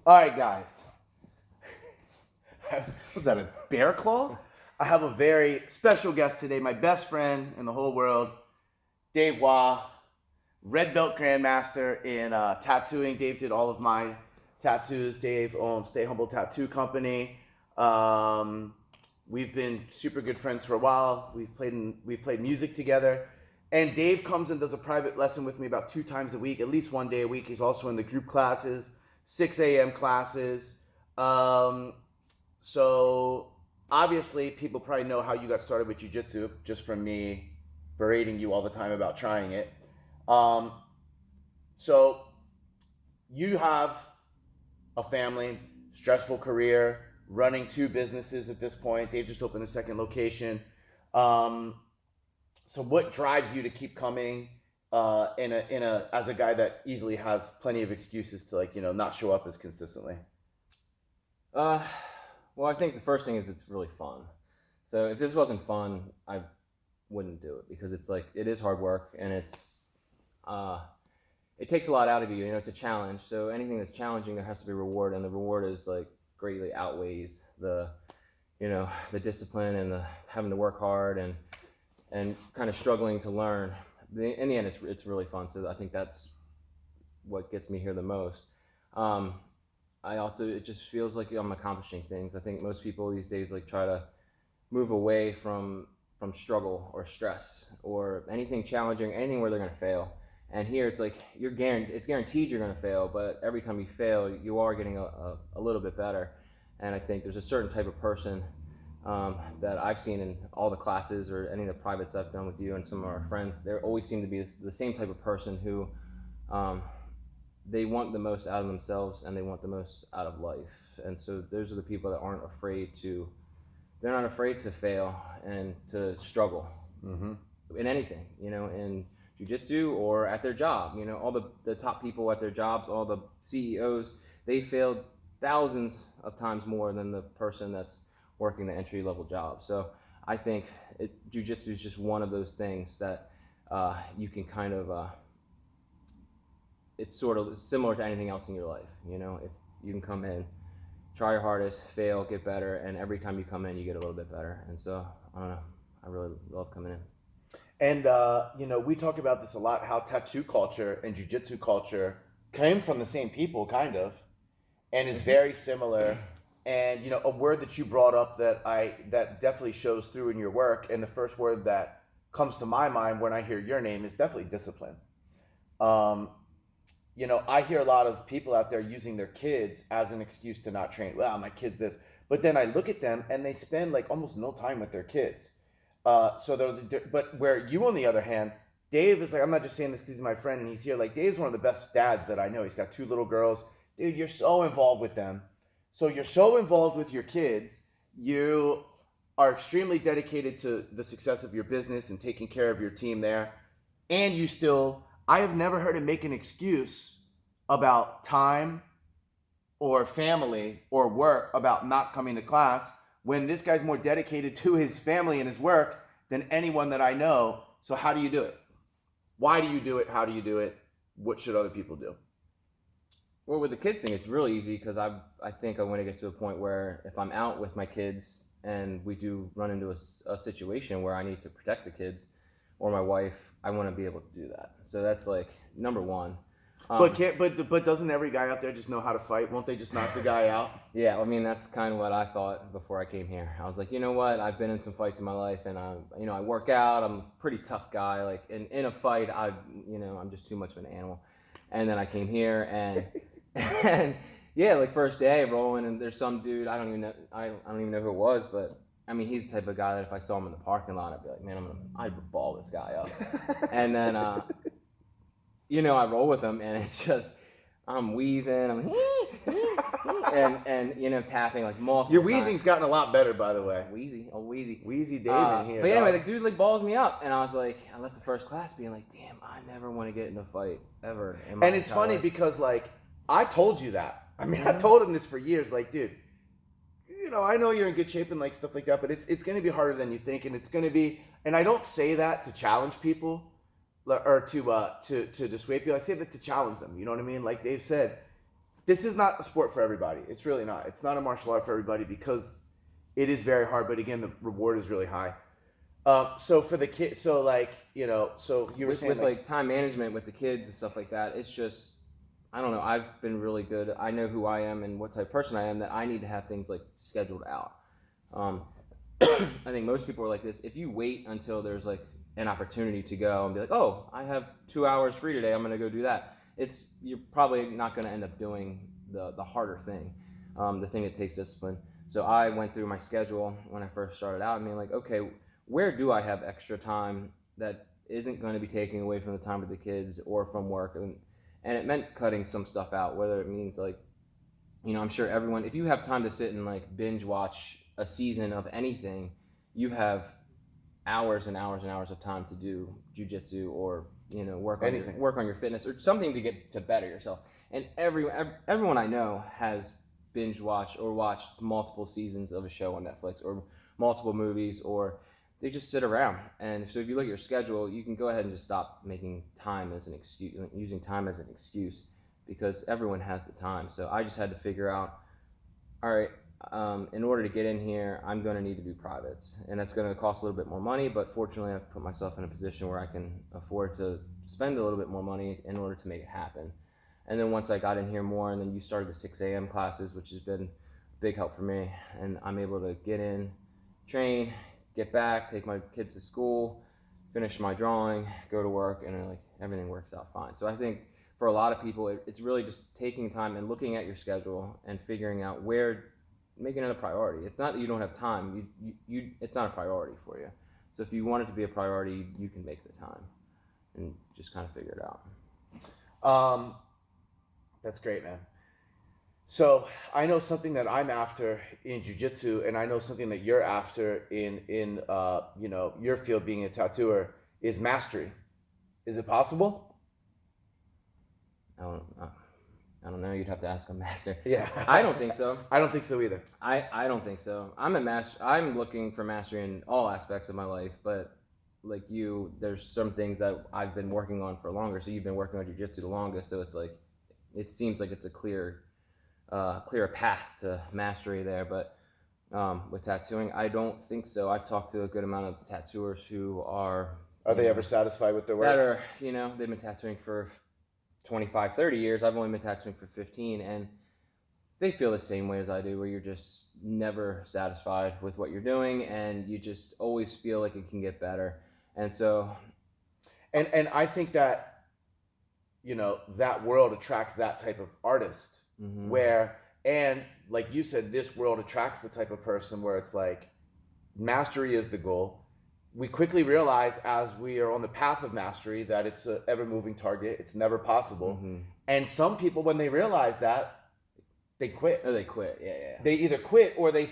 All right, guys. Was that a bear claw? I have a very special guest today, my best friend in the whole world, Dave Wah, red belt grandmaster in tattooing. Dave did all of my tattoos. Dave owns Stay Humble Tattoo Company. We've been super good friends for a while. We've played music together. And Dave comes and does a private lesson with me about 2 times a week, at least 1 day a week. He's also in the group classes, 6 a.m. classes. So obviously people probably know how you got started with jiu-jitsu just from me berating you all the time about trying it. So you have a family, stressful career, running 2 businesses at this point. They've just opened a 2nd location. So what drives you to keep coming as a guy that easily has plenty of excuses to not show up as consistently? Well, I think the first thing is it's really fun. So if this wasn't fun, I wouldn't do it, because it's it is hard work, and it takes a lot out of you. It's a challenge. So anything that's challenging, there has to be a reward, and the reward is greatly outweighs the discipline and the having to work hard and kind of struggling to learn. In the end, it's really fun. So I think that's what gets me here the most. It just feels like I'm accomplishing things. I think most people these days try to move away from struggle or stress or anything challenging, anything where they're going to fail. And here it's it's guaranteed you're going to fail, but every time you fail, you are getting a little bit better. And I think there's a certain type of person that I've seen in all the classes or any of the privates I've done with you and some of our friends. There always seem to be the same type of person who they want the most out of themselves and they want the most out of life. And so those are the people that aren't afraid they're not afraid to fail and to struggle in anything, in jiu-jitsu or at their job. All the top people at their jobs, all the CEOs, they failed thousands of times more than the person that's working the entry-level job. So I think jiu-jitsu is just one of those things that you can kind of, it's sort of similar to anything else in your life. If you can come in, try your hardest, fail, get better, and every time you come in, you get a little bit better. And so, I don't know, I really love coming in. And, we talk about this a lot, how tattoo culture and jiu-jitsu culture came from the same people, kind of, and is very similar. And, a word that you brought up that definitely shows through in your work, and the first word that comes to my mind when I hear your name is definitely discipline. I hear a lot of people out there using their kids as an excuse to not train. Well, my kid's this. But then I look at them and they spend almost no time with their kids. But where you, on the other hand, Dave is I'm not just saying this because he's my friend and he's here. Dave's one of the best dads that I know. He's got 2 little girls. Dude, you're so involved with them. So you're so involved with your kids. You are extremely dedicated to the success of your business and taking care of your team there. And I have never heard him make an excuse about time or family or work about not coming to class when this guy's more dedicated to his family and his work than anyone that I know. So how do you do it? Why do you do it? How do you do it? What should other people do? Well, with the kids thing, it's really easy because I think I want to get to a point where if I'm out with my kids and we do run into a situation where I need to protect the kids or my wife, I want to be able to do that. So that's number one. But doesn't every guy out there just know how to fight? Won't they just knock the guy out? Yeah, that's kind of what I thought before I came here. I was you know what? I've been in some fights in my life, and I work out. I'm a pretty tough guy. In a fight, I'm just too much of an animal. And then I came here, and yeah, first day rolling, and there's some dude I don't even know who it was, but he's the type of guy that if I saw him in the parking lot, I'd be like, man, I'd ball this guy up. And then I roll with him, and it's just I'm wheezing, I'm and tapping multiple. Your wheezing's gotten a lot better, by the way. Wheezy Dave in here. But anyway, the dude balls me up, and I was I left the first class being damn, I never want to get in a fight ever. And it's funny because I told you that. I told him this for years. Dude, I know you're in good shape and stuff like that, but it's going to be harder than you think, and it's going to be. And I don't say that to challenge people. Or to dissuade people. I say that to challenge them. You know what I mean? Like Dave said, this is not a sport for everybody. It's really not. It's not a martial art for everybody because it is very hard. But again, the reward is really high. So for the kid, so like so you were saying with like time management with the kids and stuff like that, it's just, I don't know. I've been really good. I know who I am and what type of person I am, that I need to have things like scheduled out. I think most people are like this. If you wait until there's like an opportunity to go and be like, oh, I have 2 hours free today, I'm going to go do that. You're probably not going to end up doing the harder thing, the thing that takes discipline. So I went through my schedule when I first started out and being like, okay, where do I have extra time that isn't going to be taking away from the time with the kids or from work? And it meant cutting some stuff out, whether it means like, I'm sure everyone, if you have time to sit and like binge watch a season of anything, you have hours and hours and hours of time to do jujitsu or work on your fitness or something to get to better yourself. And everyone I know has binge watched or watched multiple seasons of a show on Netflix or multiple movies, or they just sit around. And so if you look at your schedule, you can go ahead and just stop making time as an excuse, using time as an excuse, because everyone has the time. So I just had to figure out, all right, in order to get in here, I'm going to need to do privates, and that's going to cost a little bit more money, but fortunately I've put myself in a position where I can afford to spend a little bit more money in order to make it happen. And then once I got in here more, and then you started the 6 a.m. classes, which has been a big help for me, and I'm able to get in, train, get back, take my kids to school, finish my drawing, go to work, and like everything works out fine. So I think for a lot of people, it's really just taking time and looking at your schedule and figuring out making it a priority. It's not that you don't have time. It's not a priority for you. So if you want it to be a priority, you can make the time and just kind of figure it out. That's great, man. So I know something that I'm after in jiu-jitsu, and I know something that you're after in your field, being a tattooer, is mastery. Is it possible? I don't know. You'd have to ask a master. Yeah. I don't think so. I don't think so either. I don't think so. I'm looking for mastery in all aspects of my life, but like you, there's some things that I've been working on for longer. So you've been working on jiu-jitsu the longest. So it's like, it seems like it's a clearer path to mastery there. But with tattooing, I don't think so. I've talked to a good amount of tattooers who are they ever satisfied with their work? That are, they've been tattooing for 25, 30 years. I've only been tattooing for 15, and they feel the same way as I do, where you're just never satisfied with what you're doing, and you just always feel like it can get better. And so, and I think that that world attracts that type of artist, mm-hmm. where, and like you said, this world attracts the type of person where it's like mastery is the goal. We quickly realize as we are on the path of mastery that it's an ever-moving target. It's never possible. Mm-hmm. And some people, when they realize that, they quit. Oh, they quit. Yeah. They either quit or they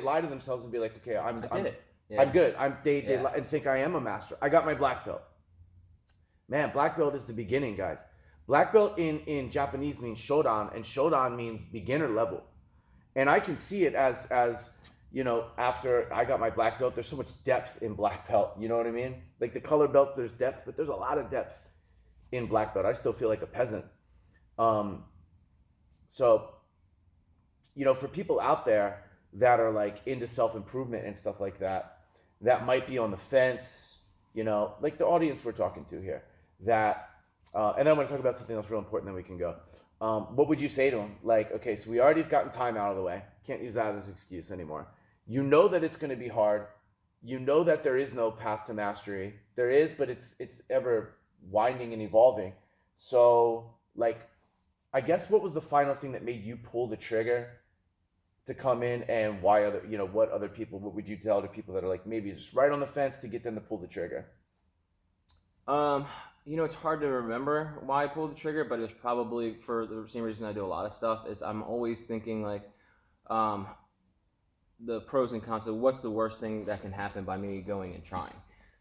lie to themselves and be like, okay, I did it. Yeah. I'm good. They and think I am a master. I got my black belt. Man, black belt is the beginning, guys. Black belt in Japanese means shodan, and shodan means beginner level. And I can see it as after I got my black belt, there's so much depth in black belt. You know what I mean? Like the color belts, there's depth, but there's a lot of depth in black belt. I still feel like a peasant. So, for people out there that are like into self-improvement and stuff like that, that might be on the fence, like the audience we're talking to here, that, and then I'm going to talk about something else real important, then we can go. What would you say to them? Like, okay, so we already have gotten time out of the way. Can't use that as an excuse anymore. You know that it's going to be hard. You know that there is no path to mastery. There is, but it's ever winding and evolving. So, like, I guess what was the final thing that made you pull the trigger to come in, and why what would you tell to people that are like maybe just right on the fence to get them to pull the trigger? It's hard to remember why I pulled the trigger, but it's probably for the same reason I do a lot of stuff, is I'm always thinking like, the pros and cons of what's the worst thing that can happen by me going and trying.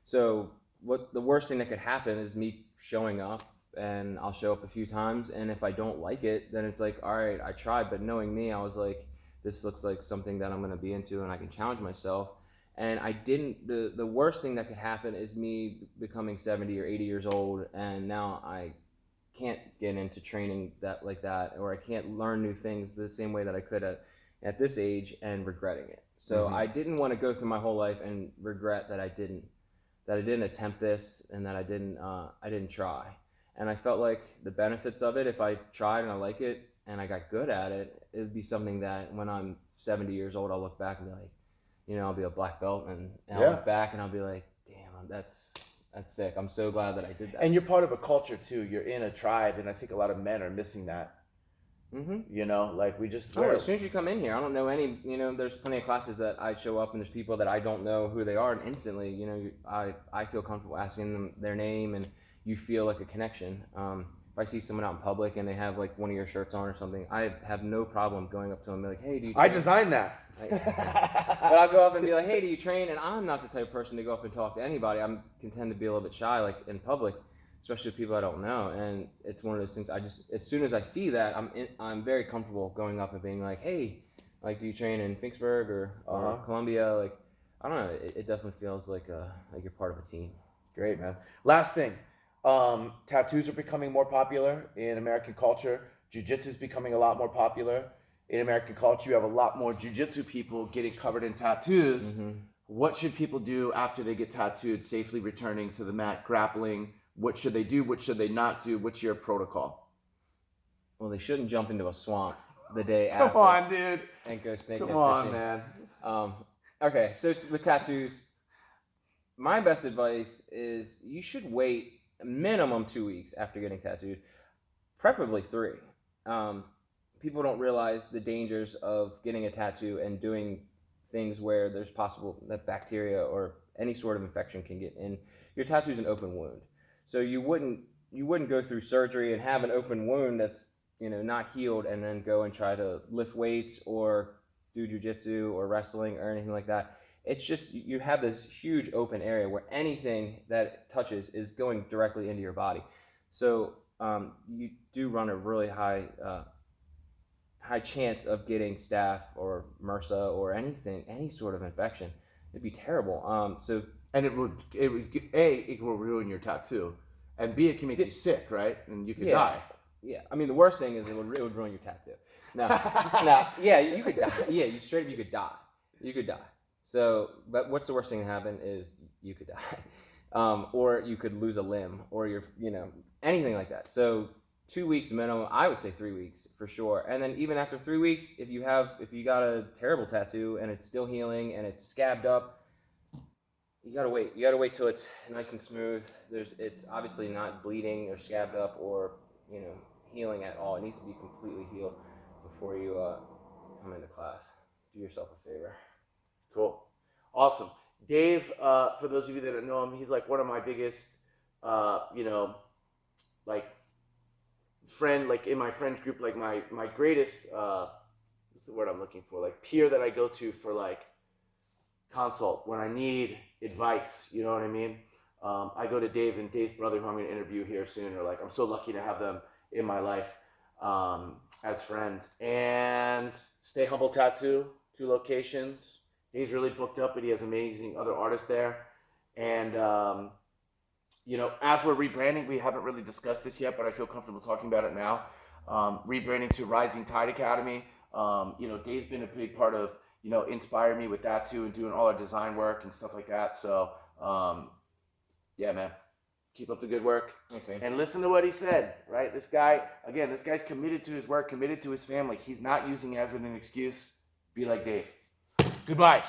So what the worst thing that could happen is me showing up, and I'll show up a few times, and if I don't like it, then it's like, all right, I tried, but knowing me, I was like, this looks like something that I'm going to be into and I can challenge myself. And I didn't, the worst thing that could happen is me becoming 70 or 80 years old, and now I can't get into training that like that, or I can't learn new things the same way that I could at this age and regretting it. So I didn't want to go through my whole life and regret that I didn't attempt this and that I didn't try. And I felt like the benefits of it, if I tried and I like it and I got good at it, it would be something that when I'm 70 years old, I'll look back and be like, I'll be a black belt, and I'll look back and I'll be like, damn, that's sick. I'm so glad that I did that. And you're part of a culture too. You're in a tribe, and I think a lot of men are missing that. Like we just. As soon as you come in here, I don't know any. There's plenty of classes that I show up and there's people that I don't know who they are, and instantly, I feel comfortable asking them their name, and you feel like a connection. If I see someone out in public and they have like one of your shirts on or something, I have no problem going up to them and be like, hey, do you train? I designed that. But I'll go up and be like, hey, do you train? And I'm not the type of person to go up and talk to anybody. I'm content to be a little bit shy, like in public, especially with people I don't know. And it's one of those things. As soon as I see that, I'm very comfortable going up and being like, hey, like, do you train in Finksburg or Columbia? Like, I don't know. It definitely feels like you're part of a team. Great, man. Last thing. Tattoos are becoming more popular in American culture. Jiu-jitsu is becoming a lot more popular in American culture. You have a lot more jiu-jitsu people getting covered in tattoos. What should people do after they get tattooed, safely returning to the mat, grappling? What should they do? What should they not do? What's your protocol? Well, they shouldn't jump into a swamp the day after. Come on, dude. And go snakehead Come on, fishing. man. Okay, so with tattoos, my best advice is you should wait minimum 2 weeks after getting tattooed, preferably 3. People don't realize the dangers of getting a tattoo and doing things where there's possible that bacteria or any sort of infection can get in. Your tattoo is an open wound, so you wouldn't go through surgery and have an open wound that's not healed and then go and try to lift weights or do jiu-jitsu or wrestling or anything like that. It's just you have this huge open area where anything that touches is going directly into your body. So you do run a really high chance of getting staph or MRSA or any sort of infection. It'd be terrible. And it will ruin your tattoo, and B, it can make you sick, right? And you could die. Yeah, I mean the worst thing is it would ruin your tattoo. No, yeah, you could die. Yeah, you could die. You could die. So, but what's the worst thing to happen is you could die, or you could lose a limb, or anything like that. So 2 weeks minimum. I would say 3 weeks for sure. And then even after 3 weeks, if you got a terrible tattoo and it's still healing and it's scabbed up, you gotta wait. You gotta wait till it's nice and smooth. It's obviously not bleeding or scabbed up or healing at all. It needs to be completely healed before you come into class. Do yourself a favor. Cool. Awesome. Dave, for those of you that don't know him, he's like one of my biggest, friend, like in my friends group, like my greatest, what's the word I'm looking for? Like peer that I go to for like consult when I need advice. You know what I mean? I go to Dave and Dave's brother, who I'm going to interview here soon. Or like, I'm so lucky to have them in my life as friends. And Stay Humble Tattoo, 2 locations. Dave's really booked up, but he has amazing other artists there. And, as we're rebranding, we haven't really discussed this yet, but I feel comfortable talking about it now. Rebranding to Rising Tide Academy. Dave's been a big part of, inspiring me with that too, and doing all our design work and stuff like that. So, yeah, man, keep up the good work. Thanks, man. And listen to what he said, right? This guy's committed to his work, committed to his family. He's not using it as an excuse. Be like Dave. Goodbye.